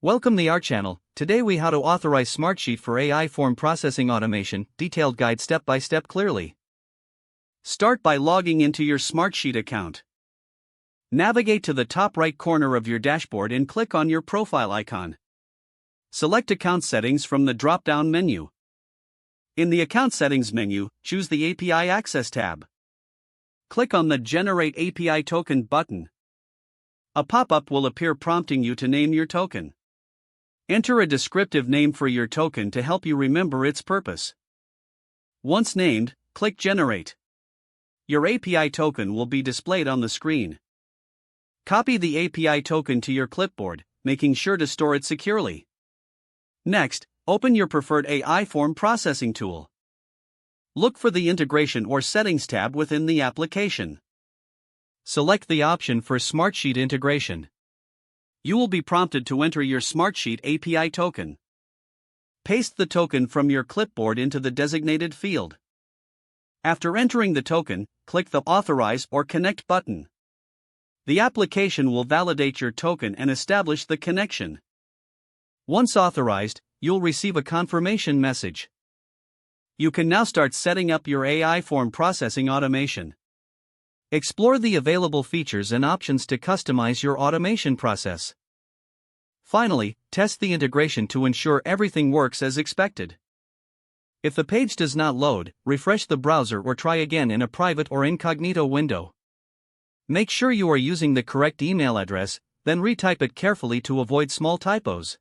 Welcome to our channel. Today we how to authorize Smartsheet for AI form processing automation, detailed guide step by step clearly. Start by logging into your Smartsheet account. Navigate to the top right corner of your dashboard and click on your profile icon. Select Account Settings from the drop-down menu. In the Account Settings menu, choose the API Access tab. Click on the Generate API Token button. A pop-up will appear prompting you to name your token. Enter a descriptive name for your token to help you remember its purpose. Once named, click Generate. Your API token will be displayed on the screen. Copy the API token to your clipboard, making sure to store it securely. Next, open your preferred AI form processing tool. Look for the Integration or Settings tab within the application. Select the option for Smartsheet integration. You will be prompted to enter your Smartsheet API token. Paste the token from your clipboard into the designated field. After entering the token, click the Authorize or Connect button. The application will validate your token and establish the connection. Once authorized, you'll receive a confirmation message. You can now start setting up your AI form processing automation. Explore the available features and options to customize your automation process. Finally, test the integration to ensure everything works as expected. If the page does not load, refresh the browser or try again in a private or incognito window. Make sure you are using the correct email address, then retype it carefully to avoid small typos.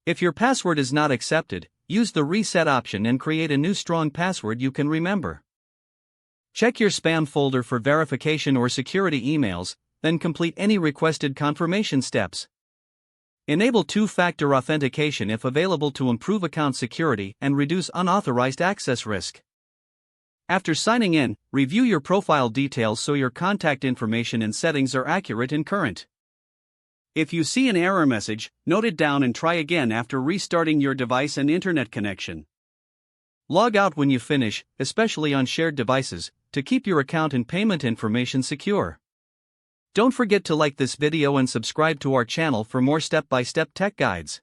If your password is not accepted, use the reset option and create a new strong password you can remember. Check your spam folder for verification or security emails, then complete any requested confirmation steps. Enable two-factor authentication if available to improve account security and reduce unauthorized access risk. After signing in, review your profile details so your contact information and settings are accurate and current. If you see an error message, note it down and try again after restarting your device and internet connection. Log out when you finish, especially on shared devices, to keep your account and payment information secure. Don't forget to like this video and subscribe to our channel for more step-by-step tech guides.